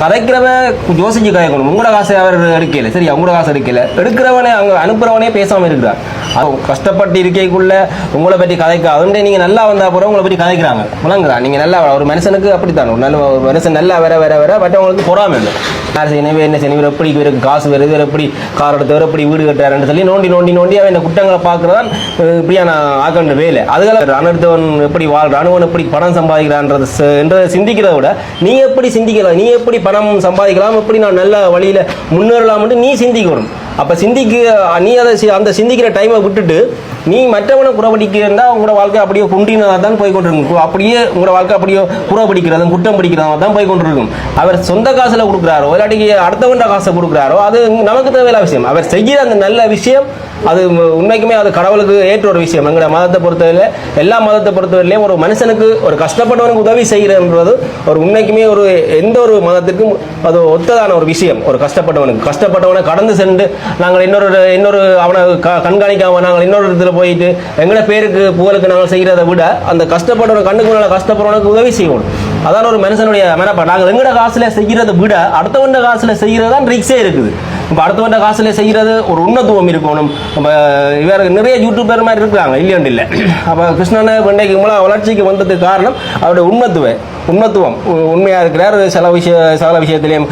கதைக்கிறவ யோசிச்சு கதைக்கணும். உங்களோட காசை அவர் எடுக்கல, சரி உங்களோட காசு எடுக்கல, எடுக்கிறவனே அவங்க அனுப்புறவனே பேசாமல் இருக்கிறார். கஷ்டப்பட்டு இருக்கைக்குள்ள உங்களை பற்றி கதைக்க அவன்டே நீங்கள் நல்லா வந்தால் போகிற உங்களை பற்றி கதைக்கிறாங்க முழங்குறா. நீங்கள் நல்லா ஒரு மனுஷனுக்கு அப்படித்தான், ஒரு நல்ல ஒரு மனுஷன் நல்லா வர வர வர மற்றவங்களுக்கு பொறாமை இல்லை. யார் செய்யணும் என்ன செய்யணும், இவர் எப்படி இவருக்கு காசு வருது, இவர் எப்படி கார் எடுத்தவர் எப்படி வீடு கட்டுறாருன்னு சொல்லி நோண்டி நோண்டி நோண்டி அவன் இந்த குற்றங்களை பார்க்குறதான் இப்படியான ஆக்கண்ட வேலை. அதுகளை அனர்த்தவன் எப்படி வாழ்ற, அணுவன் எப்படி பணம் சம்பாதிக்கிறான்றது என்றதை சிந்திக்கிறத விட நீ எப்படி சிந்திக்கலாம், நீ எப்படி பணம் சம்பாதிக்கலாம், எப்படி நான் நல்ல வழியில் முன்னேறலாம்னு நீ சிந்திக்கணும். அப்போ நீ அதை அந்த சிந்திக்கிற டைமை விட்டுட்டு நீ மற்றவனை குறப்படிக்கிறதா உங்களோட வாழ்க்கை அப்படியே குண்டினதாக தான் போய் கொண்டிருக்கும். அப்படியே உங்களோட வாழ்க்கை அப்படியே குறப்படிக்கிறதும் குற்றம் பிடிக்கிறதா தான் போய் கொண்டிருக்கும். அவர் சொந்த காசில் கொடுக்குறாரோ இல்லாட்டி அடுத்தவண்ட காசை கொடுக்குறாரோ அது நமக்கு தேவையில்ல விஷயம். அவர் செய்கிற அந்த நல்ல விஷயம் அது உண்மைக்குமே அது கடவுளுக்கு ஏற்ற ஒரு விஷயம். எங்களோட மதத்தை பொறுத்தவரையில் எல்லா மதத்தை பொறுத்தவரையிலையும் ஒரு மனுஷனுக்கு ஒரு கஷ்டப்பட்டவனுக்கு உதவி செய்கிறன்றது ஒரு உண்மைக்குமே ஒரு எந்த ஒரு மதத்திற்கும் அது ஒத்ததான ஒரு விஷயம். ஒரு கஷ்டப்பட்டவனை கடந்து சென்று நாங்கள் இன்னொரு அவனை கண்காணிக்காமல் நாங்கள் இன்னொரு இடத்துல போயிட்டு எங்களோட பேருக்கு புகழுக்கு நாங்கள் செய்கிறத விட அந்த கஷ்டப்பட்டவனை கண்ணுக்கு மேலே கஷ்டப்படுறவனுக்கு உதவி செய்யணும். அதான் ஒரு மனுஷனுடைய மனப்பாடு. நாங்கள் எங்களோட காசில் செய்கிறத விட அடுத்தவண்ட காசில் செய்கிறது தான் ரிக்ஸே இருக்குது. இப்போ அடுத்தவண்ட காசில் செய்கிறது ஒரு உன்னத்துவம் இருக்கணும். நம்ம வேறு நிறைய யூடியூபர் மாதிரி இருக்கிறாங்க, இல்லையாண்டு இல்லை. அப்போ கிருஷ்ணனை இன்றைக்கு மூலம் வளர்ச்சிக்கு வந்ததுக்கு காரணம் அவருடைய உன்னத்துவம் உண்மையாக இருக்கிறார். சகல விஷயத்திலையும்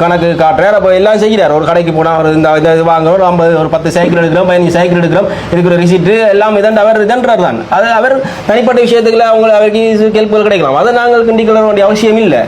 கணக்கு காட்டுறார். அப்போ எல்லாம் செய்கிறார். ஒரு கடைக்கு போனால் அவர் இது வாங்குறோம், 50 ஒரு 10 சைக்கிள் எடுக்கிறோம், 15 சைக்கிள் எடுக்கிறோம், இருக்கிற ரிசிப்ட் எல்லாம் அவர் இதன்றார் தான். அது அவர் தனிப்பட்ட விஷயத்துக்குள்ள அவருக்கு கேள்விகள் கிடைக்கலாம். அதை நாங்கள் கண்டிக்க வேண்டிய அவசியம் இல்லை.